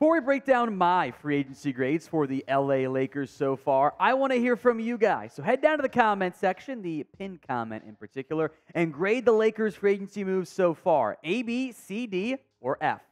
Before we break down my free agency grades for the LA Lakers so far, I want to hear from you guys. So head down to the comment section, the pinned comment in particular, and grade the Lakers free agency moves so far. A, B, C, D, or F.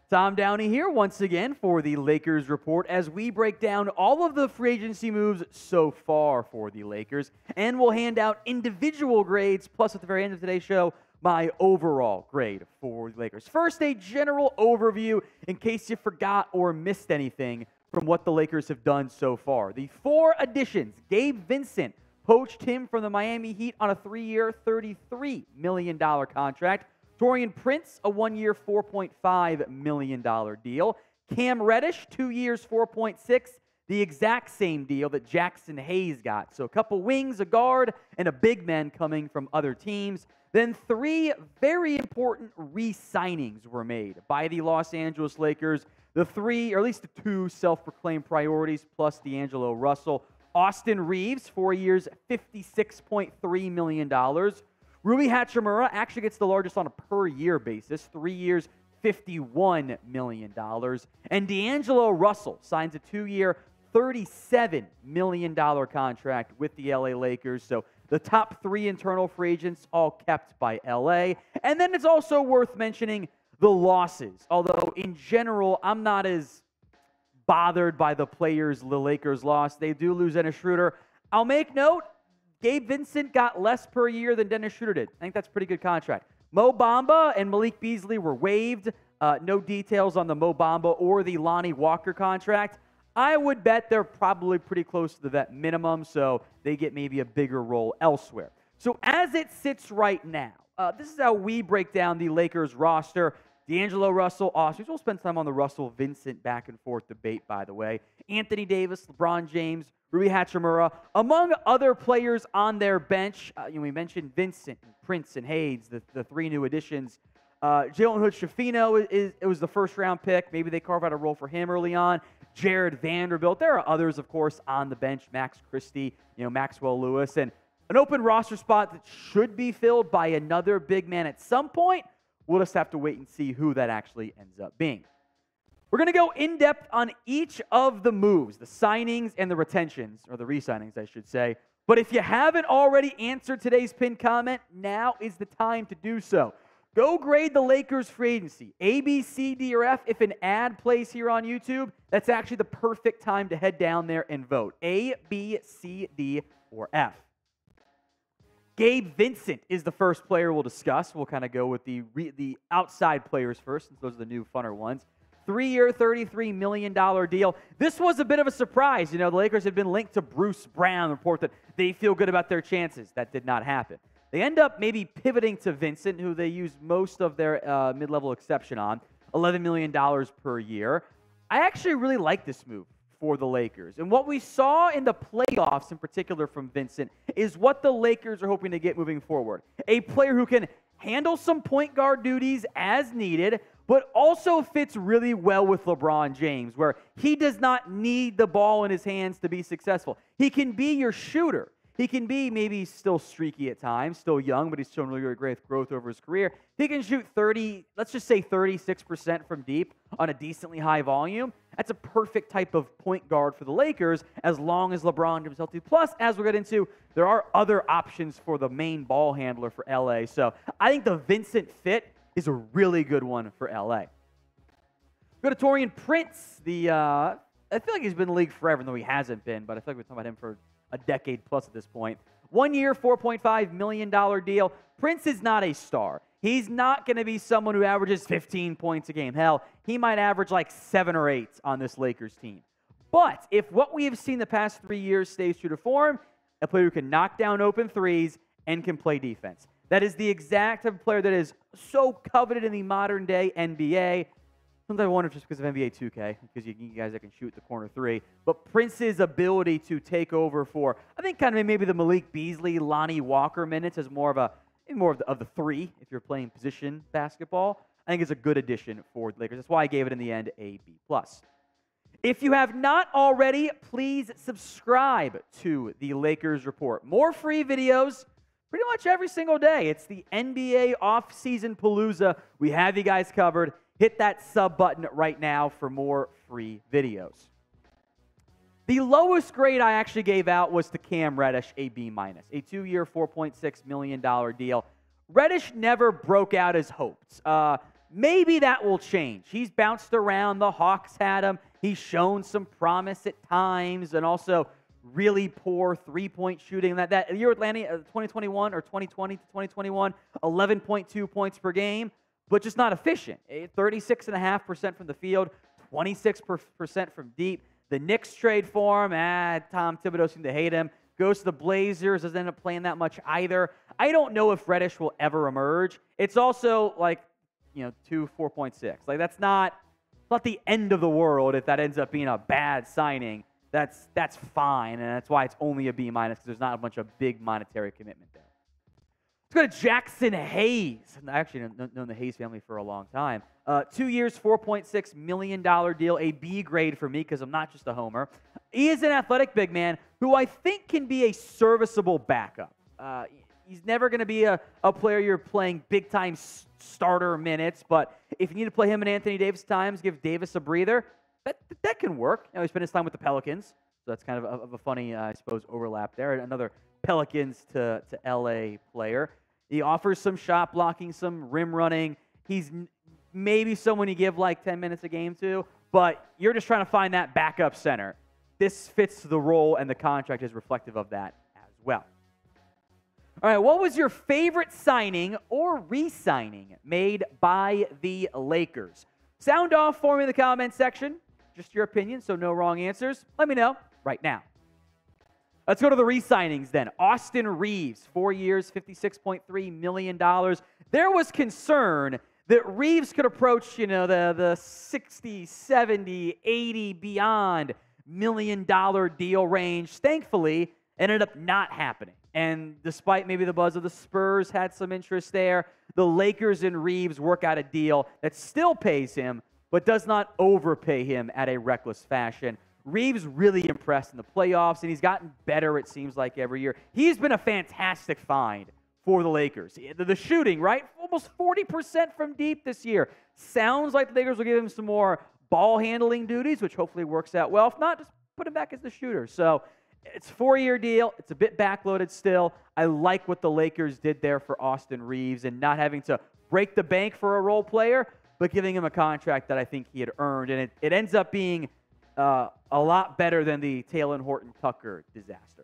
Tom Downey here once again for the Lakers Report as we break down all of the free agency moves so far for the Lakers, and we'll hand out individual grades, plus at the very end of today's show, my overall grade for the Lakers. First, a general overview in case you forgot or missed anything from what the Lakers have done so far. The 4 additions: Gabe Vincent, poached him from the Miami Heat on a 3-year, $33 million contract. Taurean Prince, a 1-year, $4.5 million deal. Cam Reddish, 2 years, $4.6, the exact same deal that Jackson Hayes got. So a couple wings, a guard, and a big man coming from other teams. Then 3 very important re-signings were made by the Los Angeles Lakers. The 3, or at least the 2 self-proclaimed priorities, plus D'Angelo Russell. Austin Reaves, 4 years, $56.3 million. Rui Hachimura actually gets the largest on a per-year basis, 3 years, $51 million. And D'Angelo Russell signs a 2-year, $37 million contract with the LA Lakers. So the top 3 internal free agents all kept by LA. And then it's also worth mentioning the losses. Although in general, I'm not as bothered by the players the Lakers lost. They do lose Dennis Schroeder. I'll make note, Gabe Vincent got less per year than Dennis Schroeder did. I think that's a pretty good contract. Mo Bamba and Malik Beasley were waived. No details on the Mo Bamba or the Lonnie Walker contract. I would bet they're probably pretty close to the vet minimum, so they get maybe a bigger role elsewhere. So as it sits right now, this is how we break down the Lakers roster. D'Angelo Russell, Austin. We'll spend time on the Russell-Vincent back and forth debate, by the way. Anthony Davis, LeBron James, Rui Hachimura, among other players on their bench. We mentioned Vincent, and Prince, and Hayes, the 3 new additions. Jalen Hood-Schifino was the first-round pick. Maybe they carve out a role for him early on. Jared Vanderbilt. There are others, of course, on the bench. Max Christie, Maxwell Lewis, and an open roster spot that should be filled by another big man at some point. We'll just have to wait and see who that actually ends up being. We're going to go in-depth on each of the moves, the signings and the retentions, or the re-signings, I should say. But if you haven't already answered today's pinned comment, now is the time to do so. Go grade the Lakers free agency, A, B, C, D, or F. If an ad plays here on YouTube, that's actually the perfect time to head down there and vote. A, B, C, D, or F. Gabe Vincent is the first player we'll discuss. We'll kind of go with the outside players first, since those are the new funner ones. 3-year, $33 million deal. This was a bit of a surprise. The Lakers had been linked to Bruce Brown, report that they feel good about their chances. That did not happen. They end up maybe pivoting to Vincent, who they use most of their mid-level exception on, $11 million per year. I actually really like this move for the Lakers. And what we saw in the playoffs in particular from Vincent is what the Lakers are hoping to get moving forward. A player who can handle some point guard duties as needed, but also fits really well with LeBron James, where he does not need the ball in his hands to be successful. He can be your shooter. He can be maybe still streaky at times, still young, but he's shown really great growth over his career. He can shoot let's just say 36% from deep on a decently high volume. That's a perfect type of point guard for the Lakers as long as LeBron is healthy. Plus, as we'll get into, there are other options for the main ball handler for LA. So I think the Vincent fit is a really good one for LA. Go to Taurean Prince. I feel like he's been in the league forever, though he hasn't been, but I feel like we're talking about him for a decade plus at this point. 1 year, $4.5 million deal. Prince is not a star. He's not going to be someone who averages 15 points a game. Hell, he might average like 7 or 8 on this Lakers team. But if what we have seen the past 3 years stays true to form, a player who can knock down open threes and can play defense. That is the exact type of player that is so coveted in the modern day NBA. Sometimes I wonder if just because of NBA 2K, because you guys that can shoot the corner 3. But Prince's ability to take over for, I think, kind of maybe the Malik Beasley, Lonnie Walker minutes as more of the 3 if you're playing position basketball. I think it's a good addition for the Lakers. That's why I gave it in the end a B+. If you have not already, please subscribe to the Lakers Report. More free videos pretty much every single day. It's the NBA off-season palooza. We have you guys covered. Hit that sub button right now for more free videos. The lowest grade I actually gave out was to Cam Reddish, a B-, a 2-year, $4.6 million deal. Reddish never broke out as hoped. Maybe that will change. He's bounced around. The Hawks had him. He's shown some promise at times, and also really poor three-point shooting. That year Atlanta, 2021 or 2020 to 2021, 11.2 points per game, but just not efficient. 36.5% from the field, 26% from deep. The Knicks trade for him. Tom Thibodeau seemed to hate him. Goes to the Blazers, doesn't end up playing that much either. I don't know if Reddish will ever emerge. It's also like, 4.6. Like, that's not the end of the world if that ends up being a bad signing. That's fine, and that's why it's only a B-, because there's not a bunch of big monetary commitment there. Let's go to Jackson Hayes. I've actually known the Hayes family for a long time. 2 years, $4.6 million deal, a B grade for me because I'm not just a homer. He is an athletic big man who I think can be a serviceable backup. He's never going to be a player you're playing big-time starter minutes, but if you need to play him and Anthony Davis times, give Davis a breather, that can work. He spent his time with the Pelicans, so that's kind of a funny, I suppose, overlap there. Another Pelicans to LA player. He offers some shot blocking, some rim running. He's maybe someone you give like 10 minutes a game to, but you're just trying to find that backup center. This fits the role, and the contract is reflective of that as well. All right, what was your favorite signing or re-signing made by the Lakers? Sound off for me in the comment section. Just your opinion, so no wrong answers. Let me know right now. Let's go to the re-signings then. Austin Reaves, 4 years, $56.3 million. There was concern that Reaves could approach, the 60, 70, 80, beyond million-dollar deal range. Thankfully, it ended up not happening. And despite maybe the buzz of the Spurs had some interest there, the Lakers and Reaves work out a deal that still pays him, but does not overpay him at a reckless fashion. Reaves really impressed in the playoffs, and he's gotten better, it seems like, every year. He's been a fantastic find for the Lakers. The shooting, right? Almost 40% from deep this year. Sounds like the Lakers will give him some more ball handling duties, which hopefully works out well. If not, just put him back as the shooter. So it's a 4-year deal. It's a bit backloaded still. I like what the Lakers did there for Austin Reaves and not having to break the bank for a role player, but giving him a contract that I think he had earned. And it ends up being a lot better than the Talen Horton-Tucker disaster.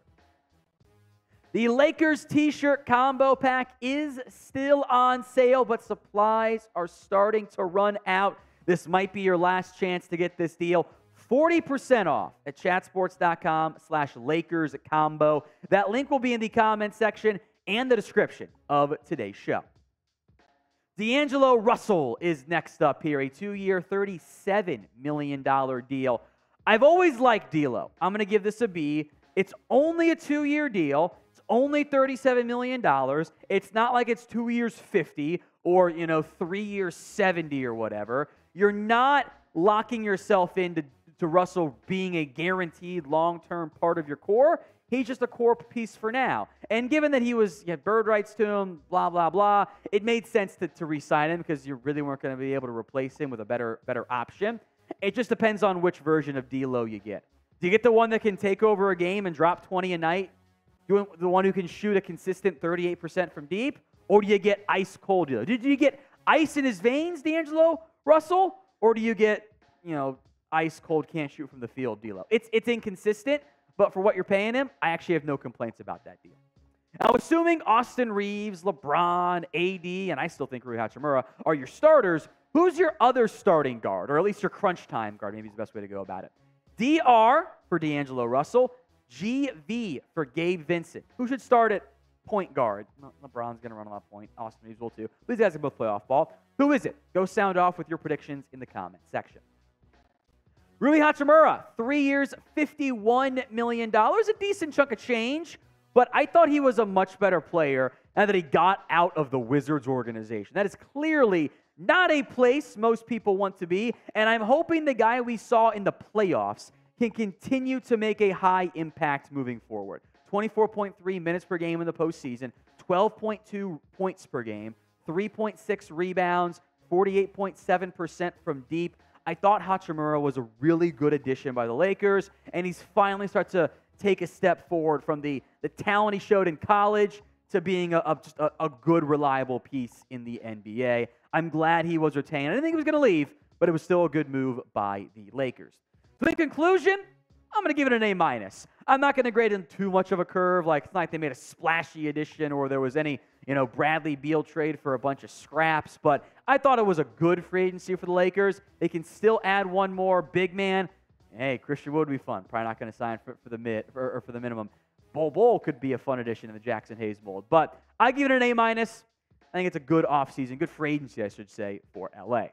The Lakers t-shirt combo pack is still on sale, but supplies are starting to run out. This might be your last chance to get this deal. 40% off at chatsports.com/Lakers combo. That link will be in the comment section and the description of today's show. D'Angelo Russell is next up here, a 2-year, $37 million deal. I've always liked D'Lo. I'm going to give this a B. It's only a 2-year deal. It's only $37 million. It's not like it's 2 years, 50, or 3 years, 70, or whatever. You're not locking yourself into Russell being a guaranteed long-term part of your core. He's just a core piece for now. And given that he had bird rights to him, blah, blah, blah, it made sense to re-sign him because you really weren't going to be able to replace him with a better option. It just depends on which version of D'Lo you get. Do you get the one that can take over a game and drop 20 a night? The one who can shoot a consistent 38% from deep? Or do you get ice-cold D'Lo? Do you get ice in his veins, D'Angelo Russell? Or do you get, ice-cold, can't shoot from the field D'Lo? It's inconsistent, but for what you're paying him, I actually have no complaints about that deal. Now, assuming Austin Reaves, LeBron, AD, and I still think Rui Hachimura are your starters, who's your other starting guard, or at least your crunch time guard? Maybe is the best way to go about it. DR for D'Angelo Russell, GV for Gabe Vincent. Who should start at point guard? LeBron's going to run on that point. Austin Reaves will too. These guys can both play off ball. Who is it? Go sound off with your predictions in the comment section. Rui Hachimura, 3 years, $51 million. A decent chunk of change, but I thought he was a much better player now that he got out of the Wizards organization. That is clearly Not a place most people want to be, and I'm hoping the guy we saw in the playoffs can continue to make a high impact moving forward. 24.3 minutes per game in the postseason, 12.2 points per game, 3.6 rebounds, 48.7% from deep. I thought Hachimura was a really good addition by the Lakers, and he's finally started to take a step forward from the talent he showed in college to being just a good, reliable piece in the NBA. I'm glad he was retained. I didn't think he was going to leave, but it was still a good move by the Lakers. So in conclusion, I'm going to give it an A-. I'm not going to grade him too much of a curve. Like, it's not like they made a splashy addition or there was any, Bradley Beal trade for a bunch of scraps. But I thought it was a good free agency for the Lakers. They can still add one more big man. Hey, Christian Wood would be fun. Probably not going to sign for the minimum. Bol could be a fun addition in the Jackson Hayes mold. But I give it an A-. I think it's a good offseason, good free agency, I should say, for LA.